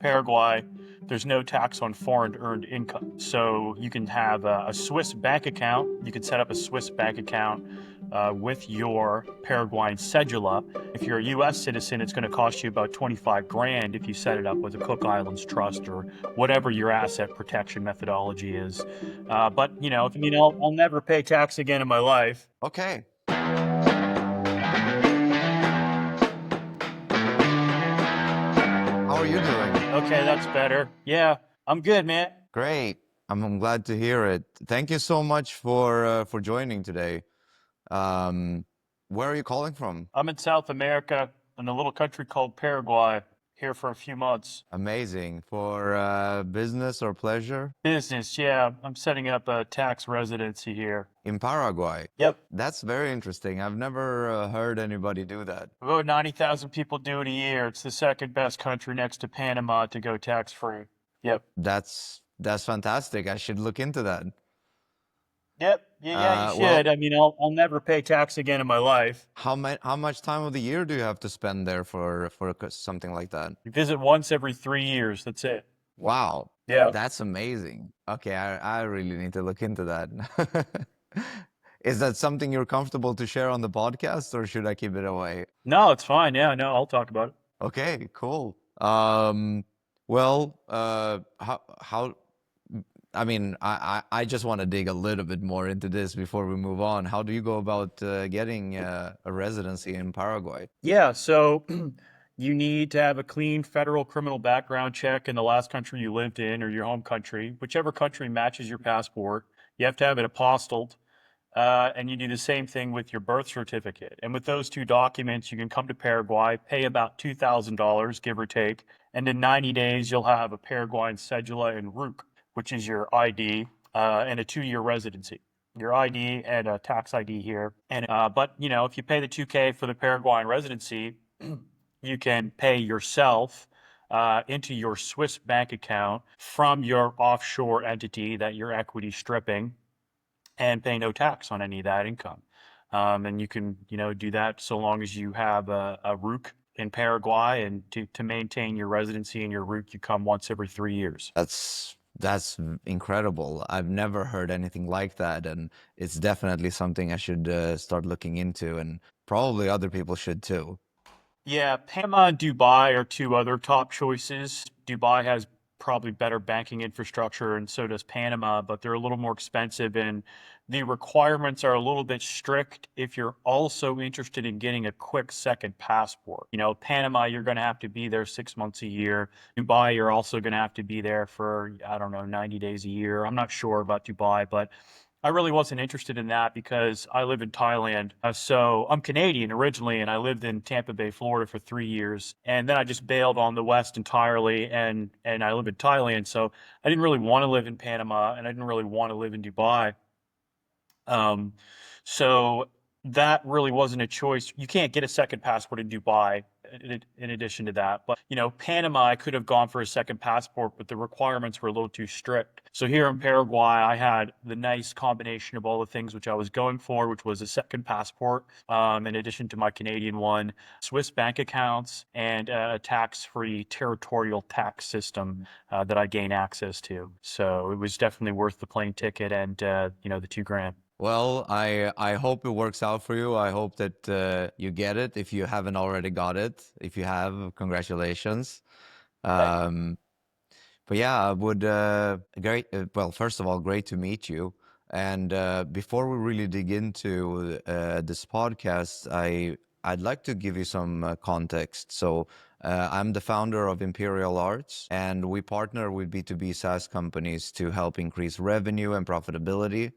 Paraguay, there's no tax on foreign earned income. So you can have a Swiss bank account. You can set up a Swiss bank account with your Paraguayan cedula. If you're a U.S. citizen, it's going to cost you about 25 grand if you set it up with a Cook Islands trust or whatever your asset protection methodology is. But I'll never pay tax again in my life. Okay. How are you doing? Okay, that's better. Yeah, I'm good, man. Great. I'm glad to hear it. Thank you so much for joining today. Where are you calling from? I'm in South America in a little country called Paraguay, here for a few months. Amazing. For business or pleasure? Business, yeah. I'm setting up a tax residency here. In Paraguay. Yep. That's very interesting. I've never heard anybody do that. About 90,000 people do it a year. It's the second best country next to Panama to go tax free. Yep. That's fantastic. I should look into that. Yep. Yeah, you Well, should. I'll never pay tax again in my life. how much time of the year do you have to spend there for something like that? You visit once every 3 years. That's it. Wow, Yeah. that's amazing. Okay, I really need to look into that. Is that something you're comfortable to share on the podcast, or should I keep it away? No, it's fine. Yeah, no, I'll talk about it. Okay, cool. Well, how I mean, I just want to dig a little bit more into this before we move on. How do you go about getting a residency in Paraguay? Yeah, so you need to have a clean federal criminal background check in the last country you lived in or your home country, whichever country matches your passport. You have to have it apostilled, and you do the same thing with your birth certificate. And with those two documents, you can come to Paraguay, pay about $2,000, give or take, and in 90 days, you'll have a Paraguayan cedula and RUC, which is your ID, and a 2-year residency. Your ID and a tax ID here. And but if you pay the 2K for the Paraguayan residency, you can pay yourself into your Swiss bank account from your offshore entity that you're equity stripping and pay no tax on any of that income. And you can, do that so long as you have a RUC in Paraguay, and to maintain your residency in your RUC, you come once every 3 years. That's incredible. I've never heard anything like that, and it's definitely something I should start looking into, and probably other people should too. Yeah, Panama and Dubai are two other top choices. Dubai has probably better banking infrastructure, and so does Panama, but they're a little more expensive, and the requirements are a little bit strict if you're also interested in getting a quick second passport. Panama, you're going to have to be there 6 months a year. Dubai, you're also going to have to be there for, I don't know, 90 days a year. I'm not sure about Dubai, but I really wasn't interested in that because I live in Thailand. So I'm Canadian originally, and I lived in Tampa Bay, Florida for 3 years. And then I just bailed on the West entirely, and I live in Thailand. So I didn't really want to live in Panama, and I didn't really want to live in Dubai. Um, so that really wasn't a choice. You can't get a second passport in Dubai in addition to that. But, Panama, I could have gone for a second passport, but the requirements were a little too strict. So here in Paraguay, I had the nice combination of all the things which I was going for, which was a second passport, in addition to my Canadian one, Swiss bank accounts, and a tax-free territorial tax system that I gain access to. So it was definitely worth the plane ticket and, the 2 grand. Well, I hope it works out for you. I hope that you get it if you haven't already got it. If you have, congratulations. Um, but yeah, I would great. Well, first of all, great to meet you. And before we really dig into this podcast, I'd like to give you some context. So I'm the founder of Imperial Arts, and we partner with B2B SaaS companies to help increase revenue and profitability,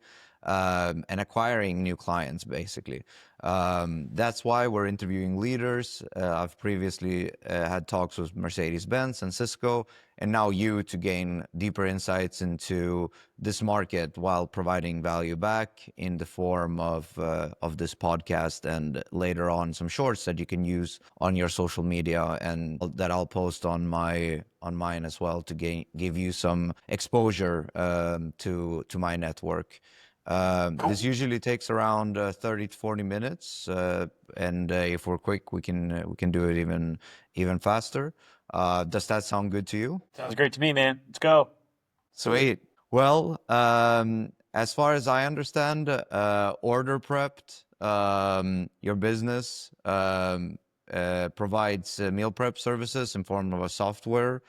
and acquiring new clients, basically. That's why we're interviewing leaders. I've previously had talks with Mercedes-Benz and Cisco, and now you, to gain deeper insights into this market while providing value back in the form of this podcast, and later on some shorts that you can use on your social media, and that I'll post on mine as well, to give you some exposure to my network. This usually takes around 30 to 40 minutes, and if we're quick, we can do it even faster. Does that sound good to you? Sounds great to me, man. Let's go. Sweet. Well, as far as I understand, Order Prepped, your business provides meal prep services in form of a software.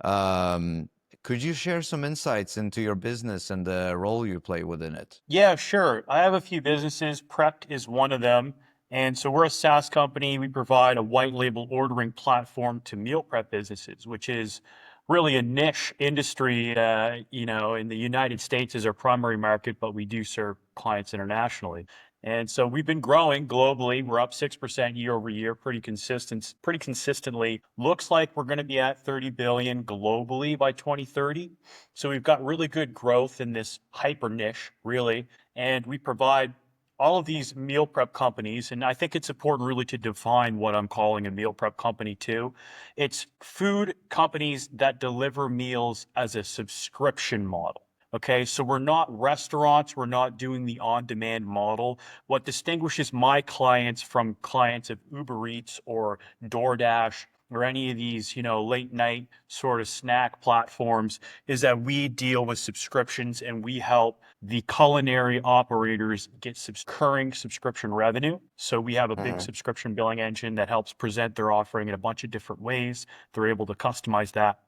Um, could you share some insights into your business and the role you play within it? Yeah, sure. I have a few businesses. Prepped is one of them. And so we're a SaaS company. We provide a white label ordering platform to meal prep businesses, which is really a niche industry. In the United States is our primary market, but we do serve clients internationally. And so we've been growing globally. We're up 6% year over year, pretty consistently. Looks like we're going to be at 30 billion globally by 2030. So we've got really good growth in this hyper niche, really, and we provide all of these meal prep companies. And I think it's important really to define what I'm calling a meal prep company too. It's food companies that deliver meals as a subscription model. Okay, so we're not restaurants, we're not doing the on demand model. What distinguishes my clients from clients of Uber Eats or DoorDash or any of these, late night sort of snack platforms is that we deal with subscriptions and we help the culinary operators get recurring subscription revenue. So we have a big Mhm. subscription billing engine that helps present their offering in a bunch of different ways. They're able to customize that.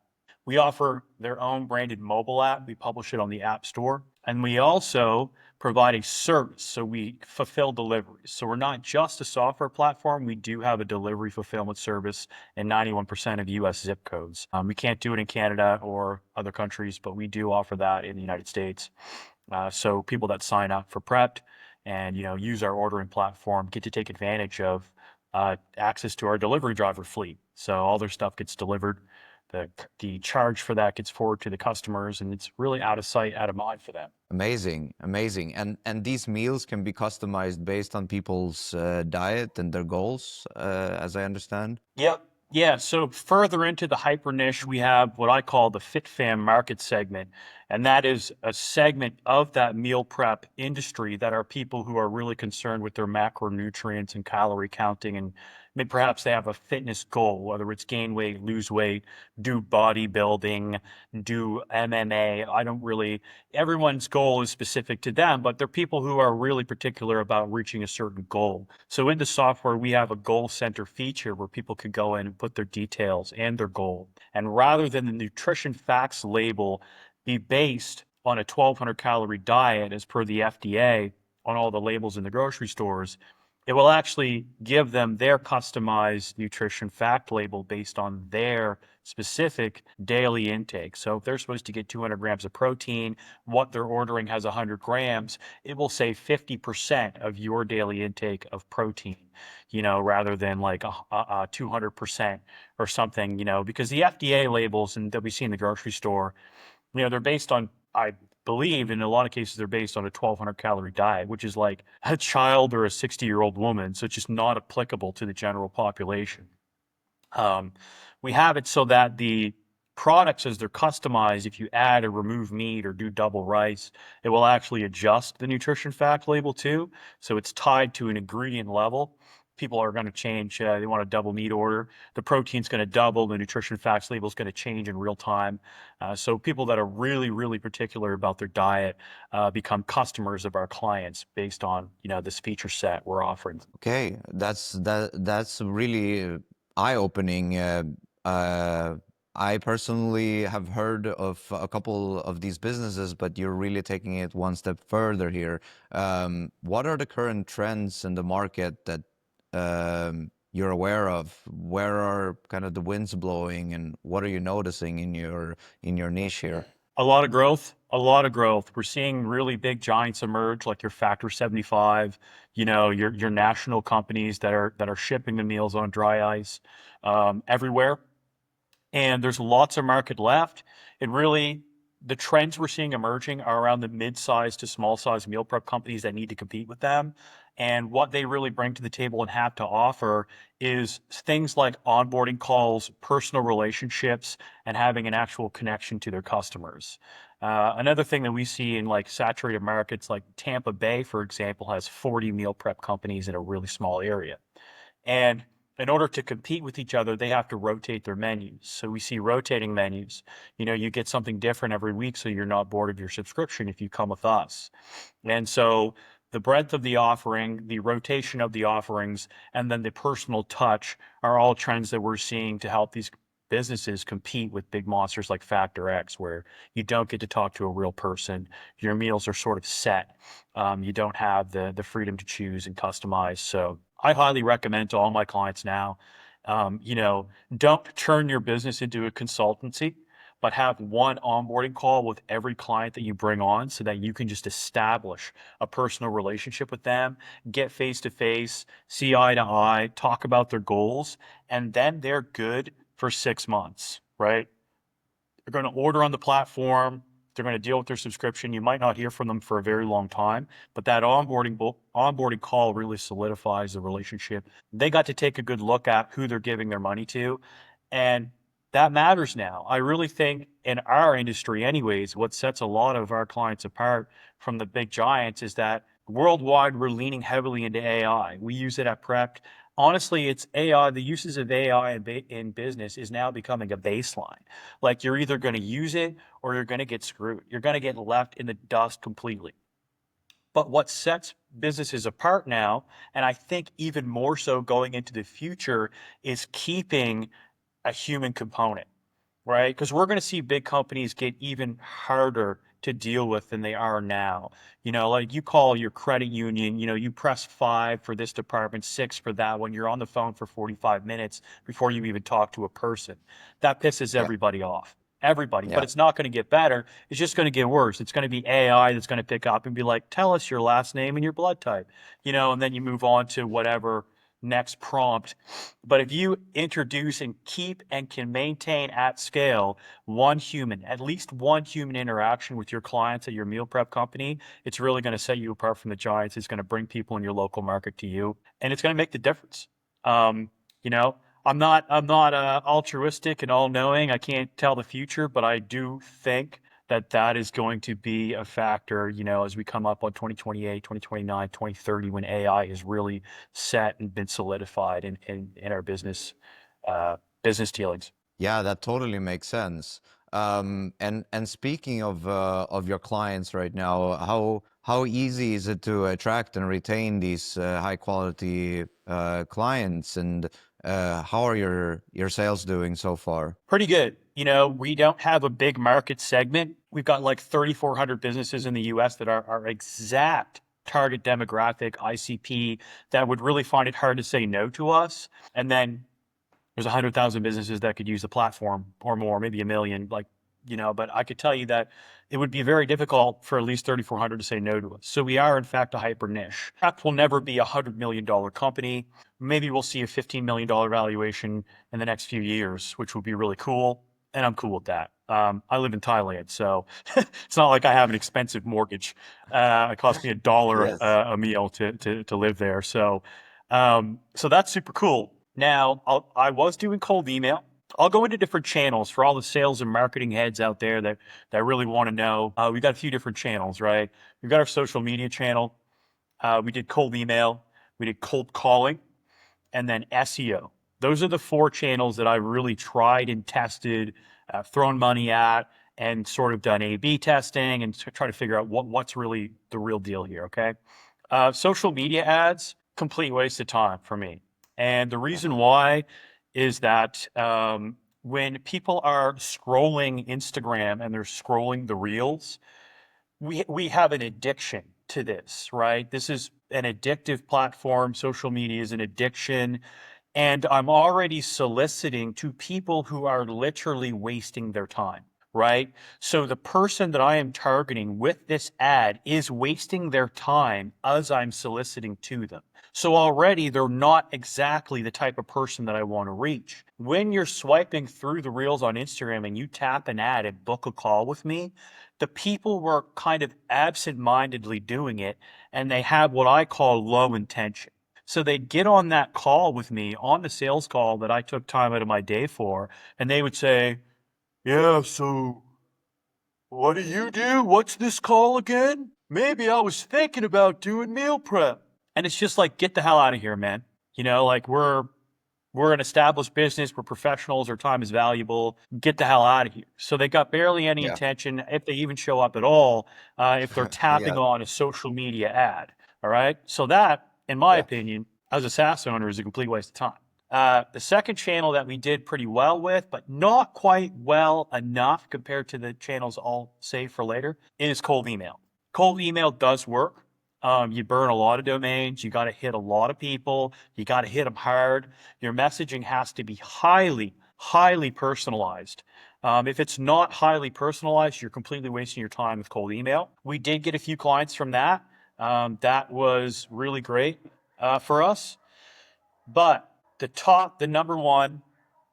We offer their own branded mobile app. We publish it on the App Store. And we also provide a service. So we fulfill deliveries. So we're not just a software platform. We do have a delivery fulfillment service in 91% of US zip codes. We can't do it in Canada or other countries, but we do offer that in the United States. So people that sign up for Prepped and use our ordering platform get to take advantage of access to our delivery driver fleet. So all their stuff gets delivered. The charge for that gets forwarded to the customers, and it's really out of sight, out of mind for them. Amazing, amazing. And these meals can be customized based on people's diet and their goals, as I understand. Yep. Yeah. So further into the hyper niche, we have what I call the fit fam market segment. And that is a segment of that meal prep industry that are people who are really concerned with their macronutrients and calorie counting. And maybe perhaps they have a fitness goal, whether it's gain weight, lose weight, do bodybuilding, do MMA. I don't really, everyone's goal is specific to them, but they're people who are really particular about reaching a certain goal. So in the software, we have a goal center feature where people could go in and put their details and their goal. And rather than the nutrition facts label be based on a 1,200 calorie diet as per the FDA on all the labels in the grocery stores, it will actually give them their customized nutrition fact label based on their specific daily intake. So if they're supposed to get 200 grams of protein, what they're ordering has 100 grams, it will say 50% of your daily intake of protein, rather than like a 200% or something, because the FDA labels and that we see in the grocery store, they're based on, I believe in a lot of cases, they're based on a 1,200 calorie diet, which is like a child or a 60-year-old woman. So it's just not applicable to the general population. Um, we have it so that the products, as they're customized, if you add or remove meat or do double rice, it will actually adjust the nutrition fact label too. So it's tied to an ingredient level. People are going to change, they want a double meat order. The protein's going to double, the nutrition facts label is going to change in real time. So people that are really, really particular about their diet become customers of our clients based on, this feature set we're offering. Okay, that's really eye-opening. Uh, I personally have heard of a couple of these businesses, but you're really taking it one step further here. What are the current trends in the market that you're aware of? Where are kind of the winds blowing, and what are you noticing in your niche here? A lot of growth, a lot of growth. We're seeing really big giants emerge, like your Factor 75, your national companies that are shipping the meals on dry ice everywhere. And there's lots of market left. It really, the trends we're seeing emerging are around the mid-sized to small-sized meal prep companies that need to compete with them. And what they really bring to the table and have to offer is things like onboarding calls, personal relationships, and having an actual connection to their customers. Another thing that we see in like saturated markets like Tampa Bay, for example, has 40 meal prep companies in a really small area. And in order to compete with each other, they have to rotate their menus. So we see rotating menus. You get something different every week, so you're not bored of your subscription if you come with us. And so the breadth of the offering, the rotation of the offerings, and then the personal touch are all trends that we're seeing to help these businesses compete with big monsters like Factor X, where you don't get to talk to a real person. Your meals are sort of set. You don't have the freedom to choose and customize. So I highly recommend to all my clients now, don't turn your business into a consultancy, but have one onboarding call with every client that you bring on so that you can just establish a personal relationship with them, get face to face, see eye to eye, talk about their goals, and then they're good for 6 months, right? They're going to order on the platform. They're going to deal with their subscription. You might not hear from them for a very long time, but that onboarding call really solidifies the relationship. They got to take a good look at who they're giving their money to, and that matters now. I really think in our industry, anyways, what sets a lot of our clients apart from the big giants is that worldwide we're leaning heavily into AI. We use it at Prepped. Honestly, it's AI. The uses of AI in business is now becoming a baseline. Like you're either going to use it or you're going to get screwed. You're going to get left in the dust completely. But what sets businesses apart now, and I think even more so going into the future, is keeping a human component, right? Because we're going to see big companies get even harder to deal with than they are now. Like you call your credit union, you press 5 for this department, 6 for that one. You're on the phone for 45 minutes before you even talk to a person. That pisses Yeah. everybody off. Everybody, but Yeah. it's not going to get better. It's just going to get worse. It's going to be AI that's going to pick up and be like, tell us your last name and your blood type, and then you move on to whatever next prompt. But if you introduce and keep and can maintain at scale at least one human interaction with your clients at your meal prep company, it's really going to set you apart from the giants. It's going to bring people in your local market to you, and it's going to make the difference. Um, you know, I'm not altruistic and all knowing. I can't tell the future, but I do think that is going to be a factor, as we come up on 2028, 2029, 2030, when AI is really set and been solidified in our business dealings. Yeah, that totally makes sense. And speaking of your clients right now, how easy is it to attract and retain these high quality clients, and how are your sales doing so far? Pretty good. We don't have a big market segment. We've got like 3,400 businesses in the US that are our exact target demographic, ICP, that would really find it hard to say no to us. And then there's 100,000 businesses that could use the platform or more, maybe a million, but I could tell you that it would be very difficult for at least 3,400 to say no to us. So we are, in fact, a hyper niche. Tract will never be a $100 million company. Maybe we'll see a $15 million valuation in the next few years, which would be really cool. And I'm cool with that. I live in Thailand, so it's not like I have an expensive mortgage. It costs me $1 Yes. a meal to live there. So that's super cool. Now, I was doing cold email. I'll go into different channels for all the sales and marketing heads out there that really want to know. We've got a few different channels, right? We've got our social media channel. We did cold email. We did cold calling, and then SEO. Those are the 4 channels that I really tried and tested, thrown money at, and sort of done A/B testing and try to figure out what's really the real deal here. Okay. Social media ads, complete waste of time for me. And the Yeah. reason why is that when people are scrolling Instagram and they're scrolling the reels, we have an addiction to this, right? This is an addictive platform. Social media is an addiction. And I'm already soliciting to people who are literally wasting their time, right? So the person that I am targeting with this ad is wasting their time as I'm soliciting to them. So already they're not exactly the type of person that I want to reach. When you're swiping through the reels on Instagram and you tap an ad and book a call with me, the people were kind of absent-mindedly doing it, and they have what I call low intention. So they'd get on that call with me, on the sales call that I took time out of my day for, and they would say, yeah, so what do you do? What's this call again? Maybe I was thinking about doing meal prep. And it's just like, get the hell out of here, man. Like we're an established business, we're professionals, our time is valuable, get the hell out of here. So they got barely any Yeah. attention, if they even show up at all, if they're tapping Yeah. on a social media ad. All right. So that, in my Yeah. opinion, as a SaaS owner, is a complete waste of time. The second channel that we did pretty well with, but not quite well enough compared to the channels I'll save for later, is cold email. Cold email does work. You burn a lot of domains. You got to hit a lot of people. You got to hit them hard. Your messaging has to be highly, highly personalized. If it's not highly personalized, you're completely wasting your time with cold email. We did get a few clients from that. That was really great for us. But the number one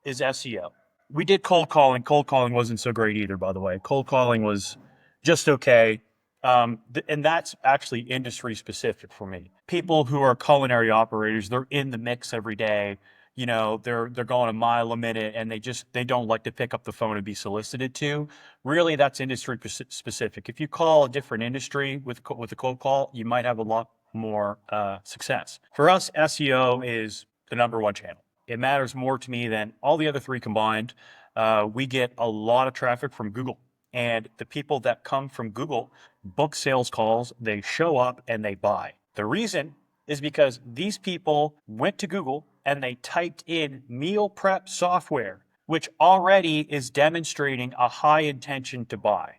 is SEO. We did cold calling. Cold calling wasn't so great either, by the way. Cold calling was just okay. And that's actually industry specific for me. People who are culinary operators, they're in the mix every day. You know, they're going a mile a minute, and they don't like to pick up the phone and be solicited to. Really, that's industry specific. If you call a different industry with a cold call, you might have a lot more success. For us, SEO is the number one channel. It matters more to me than all the other three combined. We get a lot of traffic from Google, and the people that come from Google book sales calls, they show up and they buy. The reason is because these people went to Google and they typed in meal prep software, which already is demonstrating a high intention to buy.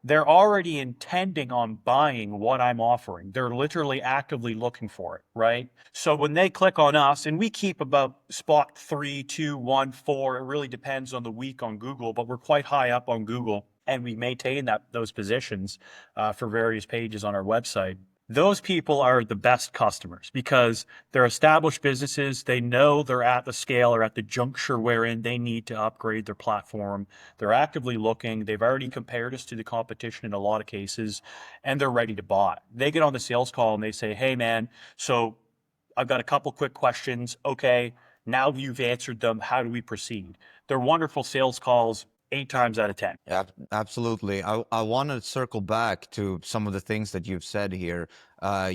They're already intending on buying what I'm offering. They're literally actively looking for it, right? So when they click on us, and we keep about spot 3, 2, 1, 4, it really depends on the week on Google, but we're quite high up on Google, and we maintain those positions for various pages on our website. Those people are the best customers because they're established businesses. They know they're at the scale or at the juncture wherein they need to upgrade their platform. They're actively looking. They've already compared us to the competition in a lot of cases, and they're ready to buy. They get on the sales call and they say, "Hey, man, so I've got a couple quick questions. Okay, now you've answered them. How do we proceed?" They're wonderful sales calls 8 times out of 10. Yeah, absolutely. I want to circle back to some of the things that you've said here.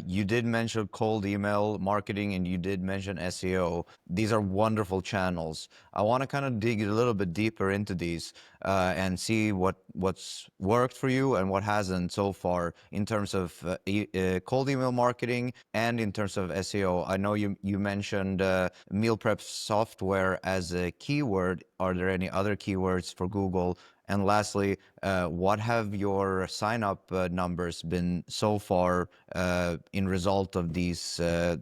You did mention cold email marketing and you did mention SEO. These are wonderful channels. I want to kind of dig a little bit deeper into these and see what's worked for you and what hasn't so far in terms of cold email marketing and in terms of SEO. I know you mentioned meal prep software as a keyword. Are there any other keywords for Google? And lastly, what have your sign-up numbers been so far in result of these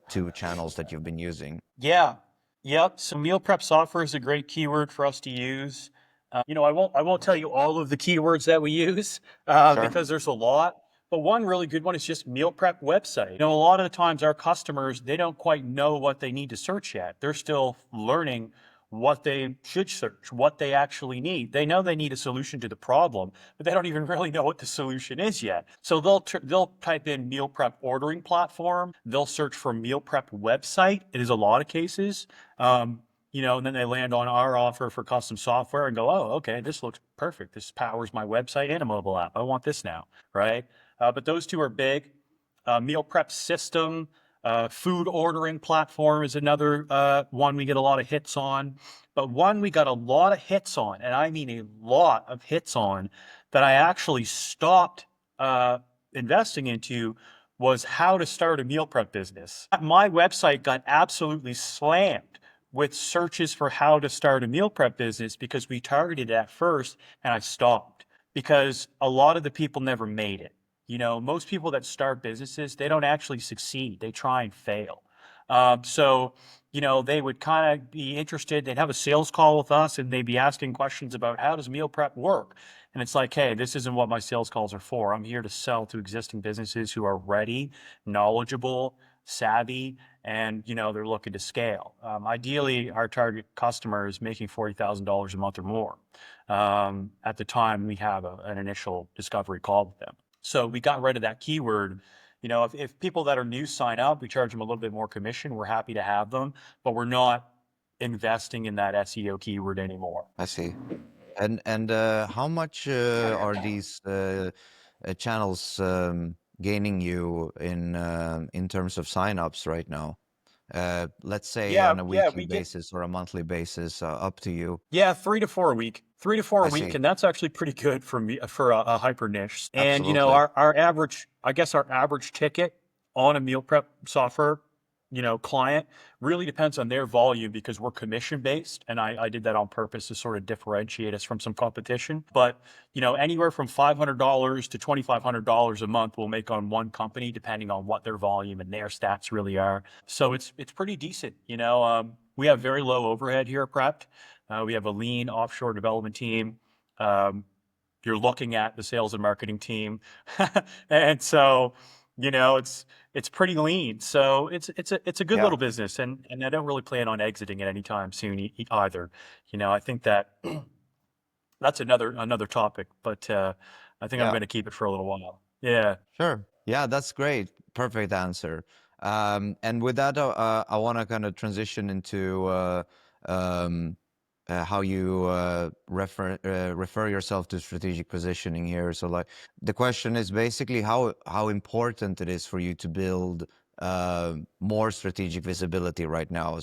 two channels that you've been using? Yeah. Yep. So meal prep software is a great keyword for us to use. I won't tell you all of the keywords that we use Sure. because there's a lot. But one really good one is just meal prep website. A lot of the times our customers, they don't quite know what they need to search yet. They're still learning what they should search, what they actually need. They know they need a solution to the problem, but they don't even really know what the solution is yet. So they'll type in meal prep ordering platform. They'll search for meal prep website. It is a lot of cases. And then they land on our offer for custom software and go, "Oh, okay, this looks perfect. This powers my website and a mobile app. I want this now," right? But those two are big. Meal prep system, food ordering platform is another one we get a lot of hits on. But one we got a lot of hits on, and I mean a lot of hits on, that I actually stopped investing into was how to start a meal prep business. My website got absolutely slammed with searches for how to start a meal prep business because we targeted it at first, and I stopped because a lot of the people never made it. Most people that start businesses, they don't actually succeed. They try and fail. So, they would kind of be interested. They'd have a sales call with us and they'd be asking questions about how does meal prep work? And it's like, hey, this isn't what my sales calls are for. I'm here to sell to existing businesses who are ready, knowledgeable, savvy, and they're looking to scale. Ideally, our target customer is making $40,000 a month or more. At the time we have an initial discovery call with them. So we got rid of that keyword. If people that are new sign up, we charge them a little bit more commission. We're happy to have them, but we're not investing in that SEO keyword anymore. I see. And how much are these channels gaining you in terms of signups right now? Let's say Yeah, on a yeah, weekly we get basis or a monthly basis, up to you. yeah, 3 to 4 a week, three to four I a week, see. and that's actually pretty good for me for a hyper niche. And Absolutely. our average, I guess our average ticket on a meal prep software, client really depends on their volume because we're commission based, and I did that on purpose to sort of differentiate us from some competition. But anywhere from $500 to $2,500 a month we'll make on one company, depending on what their volume and their stats really are. So it's pretty decent. We have very low overhead here at Prep. We have a lean offshore development team. Um, you're looking at the sales and marketing team, and so it's pretty lean. So it's a good Yeah. little business, and I don't really plan on exiting it anytime soon either. I think that that's another topic, but I think I'm Yeah. going to keep it for a little while. Yeah. Sure. Yeah, that's great. Perfect answer. And with that, I want to kind of transition into um, how you refer yourself to strategic positioning here. So, like, the question is basically how important it is for you to build more strategic visibility right now.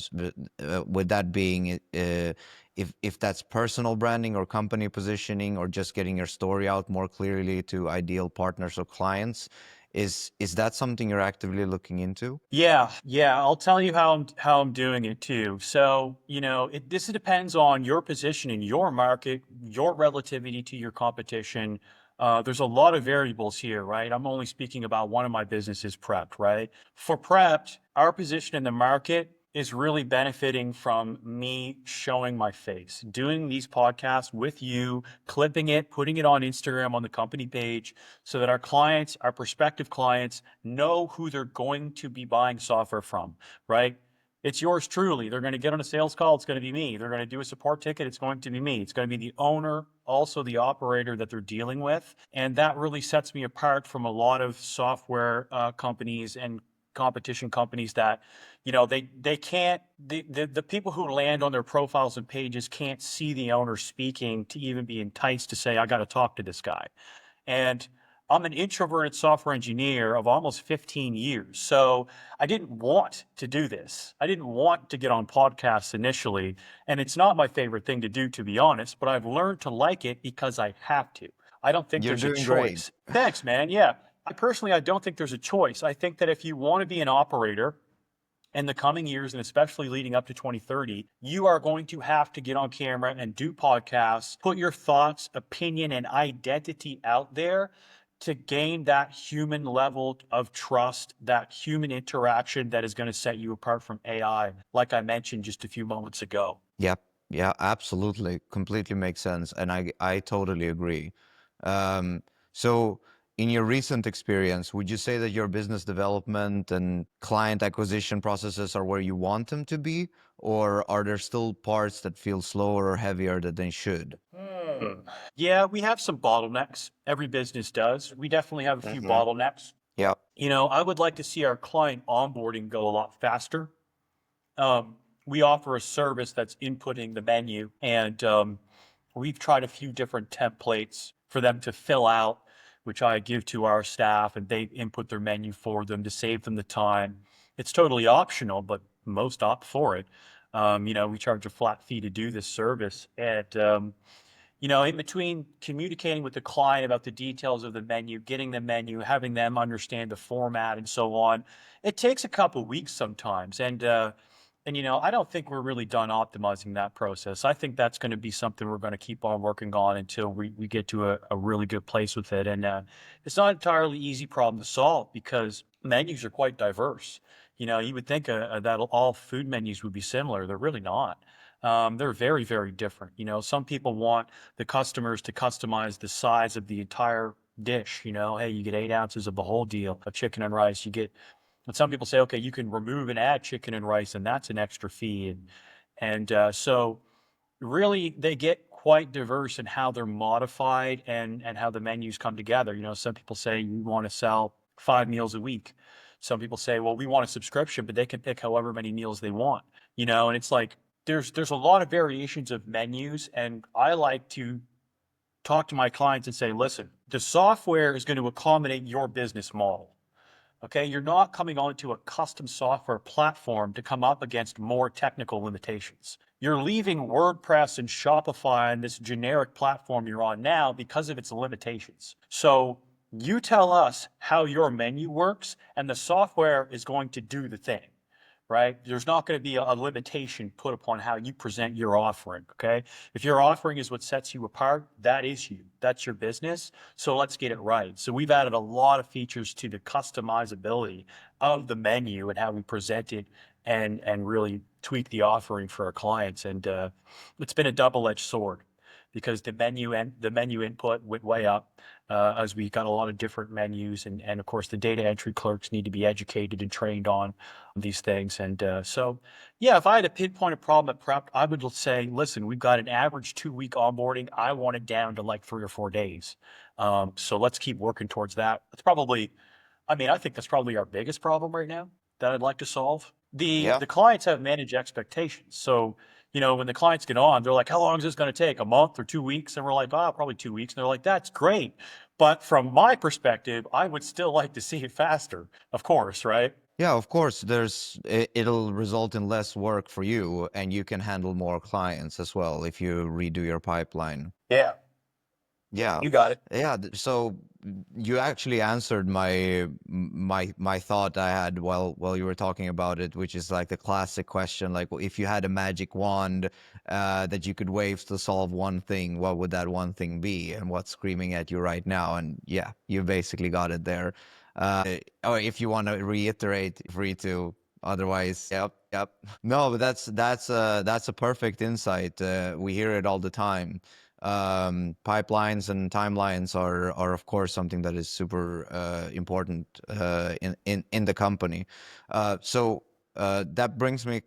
With that being, if that's personal branding or company positioning or just getting your story out more clearly to ideal partners or clients, is that something you're actively looking into? Yeah, yeah. I'll tell you how I'm doing it too. So, this depends on your position in your market, your relativity to your competition. There's a lot of variables here, right? I'm only speaking about one of my businesses, Prepped, right? For Prepped, our position in the market is really benefiting from me showing my face, doing these podcasts with you, clipping it, putting it on Instagram on the company page so that our clients, our prospective clients, know who they're going to be buying software from, right? It's yours truly. They're going to get on a sales call. It's going to be me. They're going to do a support ticket. It's going to be me. It's going to be the owner, also the operator that they're dealing with. And that really sets me apart from a lot of software companies and competition companies that, they can't, the people who land on their profiles and pages can't see the owner speaking to even be enticed to say, I got to talk to this guy. And I'm an introverted software engineer of almost 15 years. So I didn't want to do this. I didn't want to get on podcasts initially. And it's not my favorite thing to do, to be honest, but I've learned to like it because I have to. I don't think You're there's a doing great. choice. Thanks, man. Yeah. I don't think there's a choice. I think that if you want to be an operator, in the coming years, and especially leading up to 2030, you are going to have to get on camera and do podcasts, put your thoughts, opinion, and identity out there to gain that human level of trust, that human interaction that is going to set you apart from AI, like I mentioned just a few moments ago. Yep. Yeah, absolutely. Completely makes sense. And I totally agree. Um, so in your recent experience, would you say that your business development and client acquisition processes are where you want them to be, or are there still parts that feel slower or heavier than they should? Yeah, we have some bottlenecks. Every business does. We definitely have a few Hmm. bottlenecks. Yeah. I would like to see our client onboarding go a lot faster. Um, we offer a service that's inputting the menu, and we've tried a few different templates for them to fill out, which I give to our staff, and they input their menu for them to save them the time. It's totally optional, but most opt for it. We charge a flat fee to do this service, and in between communicating with the client about the details of the menu, getting the menu, having them understand the format and so on, it takes a couple of weeks sometimes. And I don't think we're really done optimizing that process. I think that's going to be something we're going to keep on working on until we get to a really good place with it. And it's not entirely easy problem to solve because menus are quite diverse. You would think that all food menus would be similar. They're really not. They're very, very different. Some people want the customers to customize the size of the entire dish. Hey, you get 8 ounces of the whole deal of chicken and rice. And some people say, okay, you can remove and add chicken and rice, and that's an extra fee. So really, they get quite diverse in how they're modified and how the menus come together. Some people say you want to sell 5 meals a week. Some people say, well, we want a subscription, but they can pick however many meals they want. And it's like there's a lot of variations of menus, and I like to talk to my clients and say, listen, the software is going to accommodate your business model. Okay, you're not coming onto a custom software platform to come up against more technical limitations. You're leaving WordPress and Shopify and this generic platform you're on now because of its limitations. So you tell us how your menu works, and the software is going to do the thing, right? There's not going to be a limitation put upon how you present your offering, okay? If your offering is what sets you apart, that is you. That's your business. So let's get it right. So we've added a lot of features to the customizability of the menu and how we present it and really tweak the offering for our clients. And it's been a double-edged sword because the menu input went way up as we got a lot of different menus, and of course the data entry clerks need to be educated and trained on these things. And so, yeah, if I had to pinpoint a problem at Prep, I would say, listen, we've got an average 2-week onboarding. I want it down to like 3 or 4 days. So let's keep working towards that. That's probably, I mean, I think that's probably our biggest problem right now that I'd like to solve. Yeah. The clients have managed expectations. So, when the clients get on, they're like, how long is this going to take? A month or 2 weeks? And we're like, oh, probably 2 weeks. And they're like, that's great. But from my perspective, I would still like to see it faster, of course, right? Yeah, of course, it'll result in less work for you, and you can handle more clients as well if you redo your pipeline. Yeah, Yeah, you got it. yeah. So you actually answered my thought I had while you were talking about it, which is like the classic question, like if you had a magic wand that you could wave to solve one thing, what would that one thing be, and what's screaming at you right now? And yeah, you basically got it there. Or if you want to reiterate, free to. Otherwise, yep, yep. No, but that's a perfect insight. We hear it all the time. Pipelines and timelines are of course something that is super important in the company. That brings me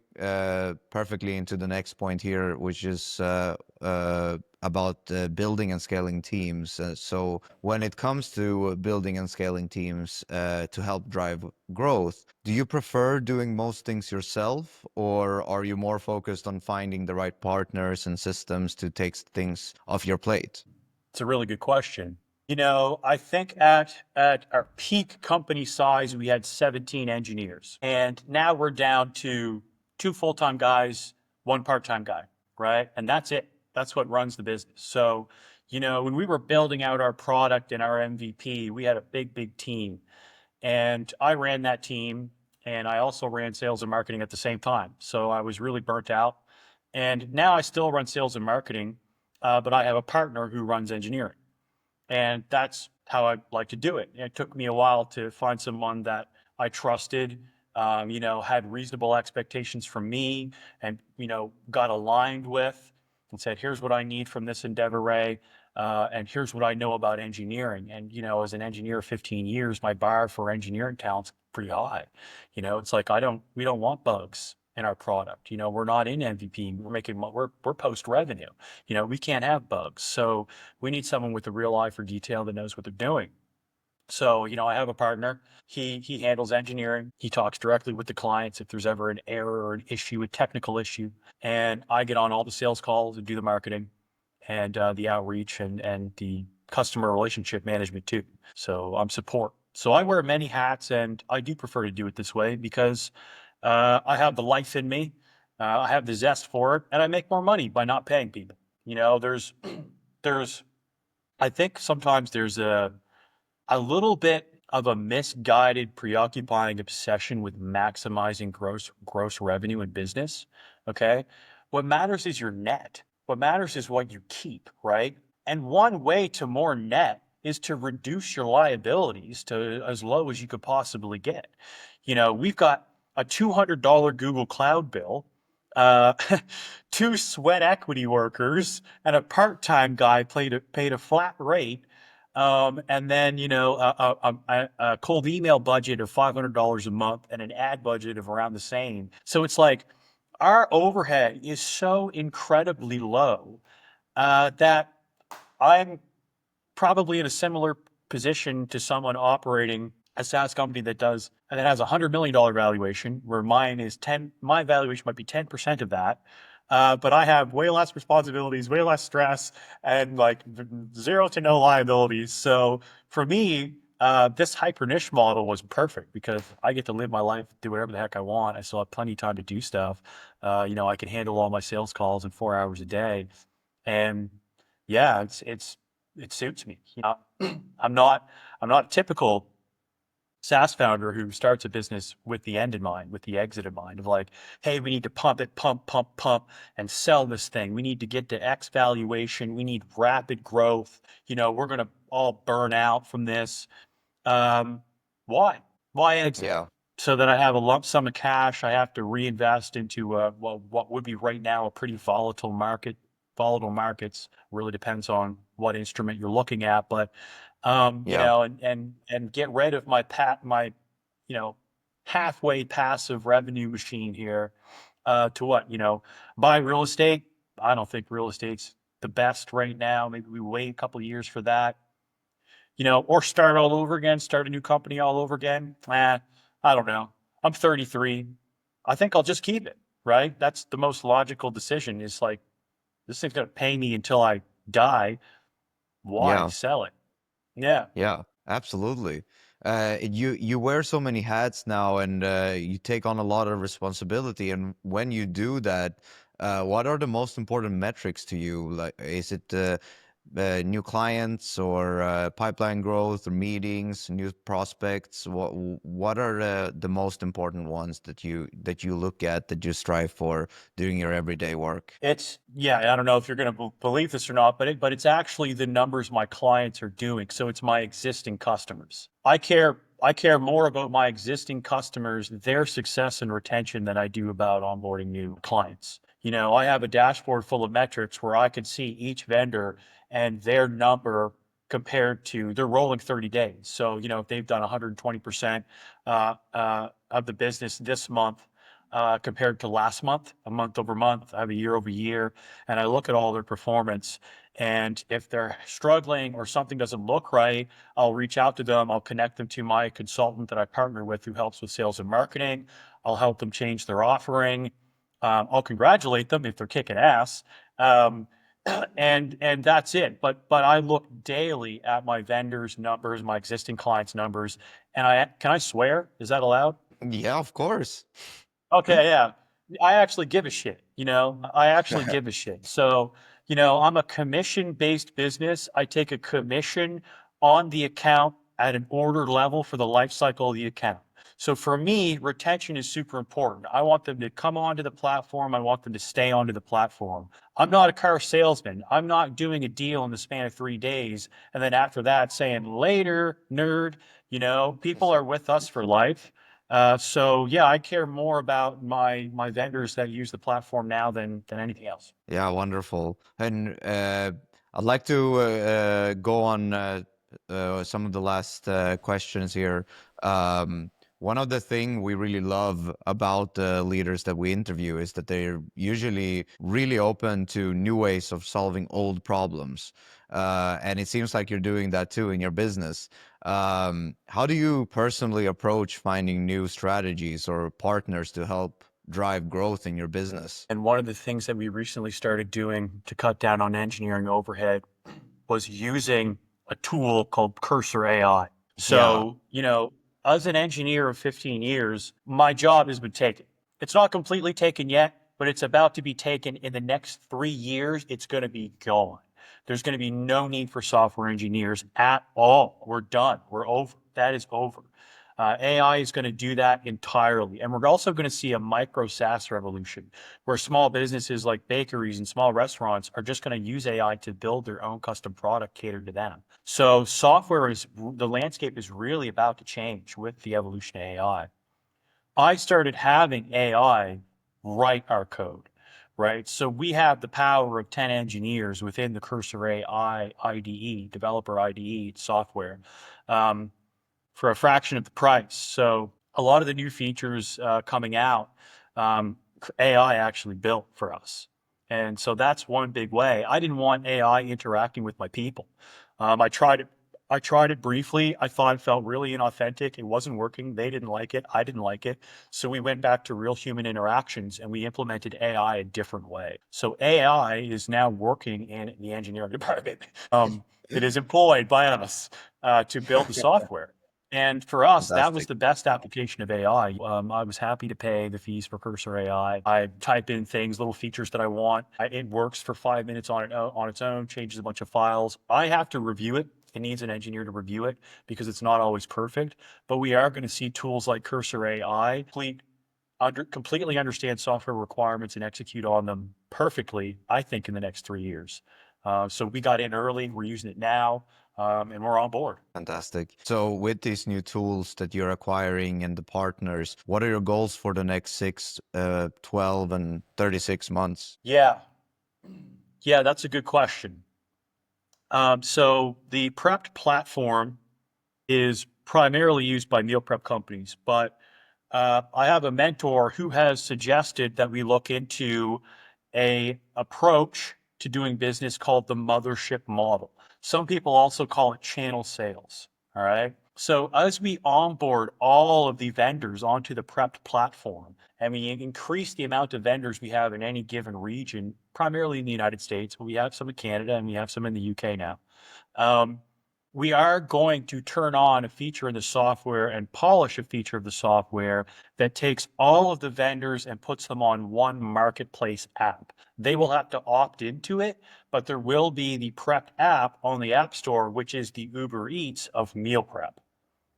perfectly into the next point here, which is about building and scaling teams. So when it comes to building and scaling teams to help drive growth, do you prefer doing most things yourself, or are you more focused on finding the right partners and systems to take things off your plate? It's a really good question. I think at our peak company size, we had 17 engineers, and now we're down to 2 full-time guys, 1 part-time guy, right? And that's it. That's what runs the business. So, when we were building out our product and our MVP, we had a big, big team, and I ran that team, and I also ran sales and marketing at the same time. So I was really burnt out. And now I still run sales and marketing, but I have a partner who runs engineering. And that's how I like to do it. It took me a while to find someone that I trusted, had reasonable expectations from me and, got aligned with and said, here's what I need from this endeavor, Ray. And here's what I know about engineering. And, as an engineer 15 years, my bar for engineering talent's pretty high. It's like, we don't want bugs in our product. We're not in MVP. We're post revenue. We can't have bugs. So we need someone with a real eye for detail that knows what they're doing. So, I have a partner. He handles engineering. He talks directly with the clients if there's ever an error or an issue, a technical issue. And I get on all the sales calls and do the marketing and the outreach and the customer relationship management too. So I'm support. So I wear many hats, and I do prefer to do it this way because I have the life in me. I have the zest for it, and I make more money by not paying people. There's, there's, I think sometimes there's a little bit of a misguided, preoccupying obsession with maximizing gross revenue in business. Okay. What matters is your net. What matters is what you keep, right? And one way to more net is to reduce your liabilities to as low as you could possibly get. We've got a $200 Google Cloud bill, uh, two sweat equity workers, and a part-time guy paid a flat rate, and then a cold email budget of $500 a month and an ad budget of around the same. So it's like our overhead is so incredibly low that I'm probably in a similar position to someone operating a SaaS company that has $100 million valuation, where my valuation might be 10% of that. But I have way less responsibilities, way less stress, and like zero to no liabilities. So for me, This hyper niche model was perfect because I get to live my life, do whatever the heck I want. I still have plenty of time to do stuff. I can handle all my sales calls in 4 hours a day. And yeah, it suits me. I'm not, I'm not a typical SaaS founder who starts a business with the end in mind, with the exit in mind of like, hey, we need to pump it, pump, and sell this thing. We need to get to X valuation. We need rapid growth. We're going to all burn out from this. Um, why? Why exit? Yeah. So that I have a lump sum of cash I have to reinvest into what would be right now a pretty volatile market. Volatile markets really depends on what instrument you're looking at, but Yeah. and get rid of my halfway passive revenue machine here to what buy real estate. I don't think real estate's the best right now. Maybe we wait a couple of years for that, or start all over again, start a new company all over again. I don't know. I'm 33. I think I'll just keep it, right? That's the most logical decision is like, this thing's going to pay me until I die. Why Yeah. sell it? Yeah. Yeah, absolutely. You wear so many hats now, and you take on a lot of responsibility. And when you do that, what are the most important metrics to you? Like, is it new clients or pipeline growth or meetings, new prospects? What are the most important ones that you look at, that you strive for doing your everyday work? Yeah, I don't know if you're going to believe this or not, but it's actually the numbers my clients are doing. So it's my existing customers. I care more about my existing customers, their success and retention than I do about onboarding new clients. I have a dashboard full of metrics where I can see each vendor and their number compared to their rolling 30 days. So, if they've done 120% of the business this month, compared to last month, a month over month, I have a year over year, and I look at all their performance. And if they're struggling or something doesn't look right, I'll reach out to them. I'll connect them to my consultant that I partner with who helps with sales and marketing. I'll help them change their offering. I'll congratulate them if they're kicking ass. Um, and that's it. But I look daily at my vendors' numbers, my existing clients' numbers, and can I swear? Is that allowed? Yeah, of course. Okay, yeah. I actually give a shit, I actually give a shit. So, I'm a commission-based business. I take a commission on the account at an order level for the life cycle of the account. So for me, retention is super important. I want them to come onto the platform. I want them to stay onto the platform. I'm not a car salesman. I'm not doing a deal in the span of 3 days. And then after that saying later, nerd, people are with us for life. So yeah, I care more about my vendors that use the platform now than anything else. Yeah, wonderful. And I'd like to go on some of the last questions here. Um, One of the things we really love about the leaders that we interview is that they're usually really open to new ways of solving old problems. And it seems like you're doing that too in your business. How do you personally approach finding new strategies or partners to help drive growth in your business? And one of the things that we recently started doing to cut down on engineering overhead was using a tool called Cursor AI. Yeah. So, as an engineer of 15 years, my job has been taken. It's not completely taken yet, but it's about to be taken in the next 3 years. It's going to be gone. There's going to be no need for software engineers at all. We're done. We're over. That is over. AI is going to do that entirely. And we're also going to see a micro SaaS revolution where small businesses like bakeries and small restaurants are just going to use AI to build their own custom product catered to them. So the landscape is really about to change with the evolution of AI. I started having AI write our code, right? So we have the power of 10 engineers within the Cursor AI IDE, developer IDE software. Um, for a fraction of the price. So a lot of the new features coming out, um, AI actually built for us. And so that's one big way. I didn't want AI interacting with my people. I tried it. I tried it briefly. I thought it felt really inauthentic. It wasn't working. They didn't like it. I didn't like it. So we went back to real human interactions and we implemented AI a different way. So AI is now working in the engineering department. It is employed by us to build the software. And for us, that was Fantastic. the best application of AI. I was happy to pay the fees for Cursor AI. I type in things, little features that I want. It works for 5 minutes on its own, changes a bunch of files. I have to review it. It needs an engineer to review it because it's not always perfect. But we are going to see tools like Cursor AI completely understand software requirements and execute on them perfectly, I think, in the next 3 years. So we got in early, we're using it now, and we're on board. Fantastic. So with these new tools that you're acquiring and the partners, what are your goals for the next 6, 12, and 36 months? Yeah, yeah, that's a good question. So the prepped platform is primarily used by meal prep companies, but I have a mentor who has suggested that we look into a approach to doing business called the Mothership model. Some people also call it channel sales. All right. So as we onboard all of the vendors onto the prepped platform and we increase the amount of vendors we have in any given region, primarily in the United States, but we have some in Canada and we have some in the UK now. Um, we are going to turn on a feature in the software and polish a feature of the software that takes all of the vendors and puts them on one marketplace app. They will have to opt into it, but there will be the prep app on the App Store, which is the Uber Eats of meal prep,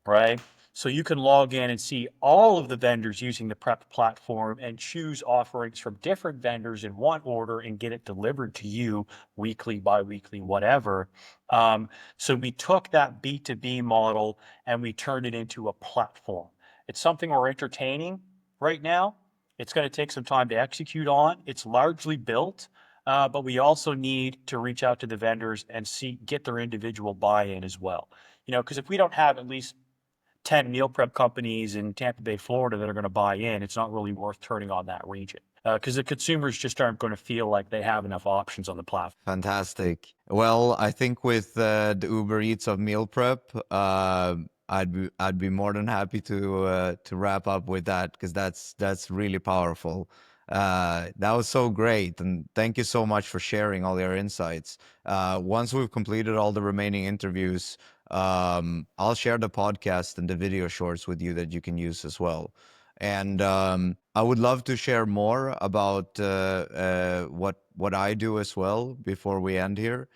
right? So you can log in and see all of the vendors using the prep platform and choose offerings from different vendors in one order and get it delivered to you weekly, bi-weekly, whatever. So we took that B2B model and we turned it into a platform. It's something we're entertaining right now. It's going to take some time to execute on. It's largely built, but we also need to reach out to the vendors and get their individual buy-in as well. Because if we don't have at least 10 meal prep companies in Tampa Bay, Florida that are going to buy in, it's not really worth turning on that region because the consumers just aren't going to feel like they have enough options on the platform. Fantastic. Well, I think with the Uber Eats of meal prep, I'd be more than happy to wrap up with that because that's really powerful. That was so great, and thank you so much for sharing all your insights. Once we've completed all the remaining interviews, I'll share the podcast and the video shorts with you that you can use as well. And I would love to share more about what I do as well before we end here.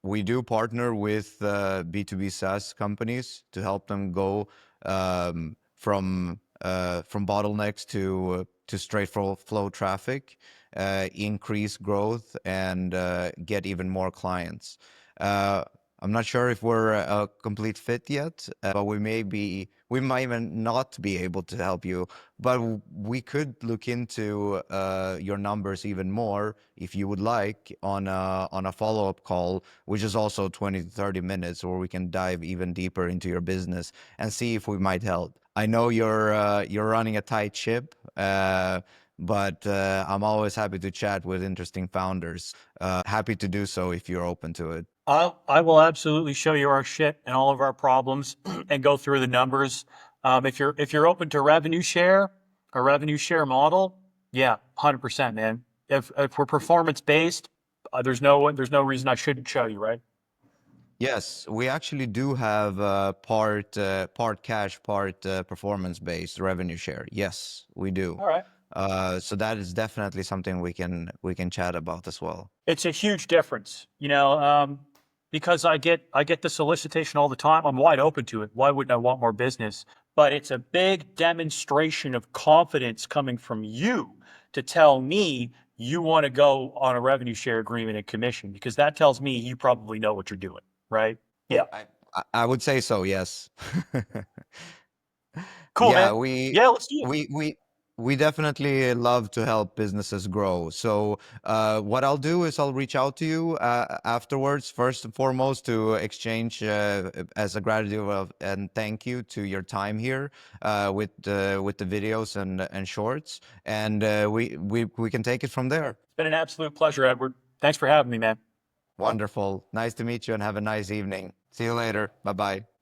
We do partner with B2B SaaS companies to help them go from bottlenecks to straight flow traffic, increase growth, and get even more clients. I'm not sure if we're a complete fit yet, but we might even not be able to help you. But we could look into your numbers even more if you would like on a follow-up call, which is also 20 to 30 minutes, where we can dive even deeper into your business and see if we might help. I know you're running a tight ship, but I'm always happy to chat with interesting founders. Happy to do so if you're open to it. I will absolutely show you our shit and all of our problems and go through the numbers. If you're open to a revenue share model, yeah, 100%, man. If we're performance based, there's no reason I shouldn't show you, right? Yes, we actually do have part cash, part performance-based revenue share. Yes, we do. All right. So that is definitely something we can chat about as well. It's a huge difference, because I get the solicitation all the time. I'm wide open to it. Why wouldn't I want more business? But it's a big demonstration of confidence coming from you to tell me you want to go on a revenue share agreement and commission, because that tells me you probably know what you're doing, right? Yeah. I would say so, yes. Cool, Yeah, man. Yeah, let's do it. we we we definitely love to help businesses grow. So what I'll do is I'll reach out to you afterwards, first and foremost, to exchange as a gratitude and thank you to your time here with the videos and shorts, and we can take it from there. It's been an absolute pleasure, Edward. Thanks for having me, man. Wonderful. Nice to meet you and have a nice evening. See you later. Bye bye.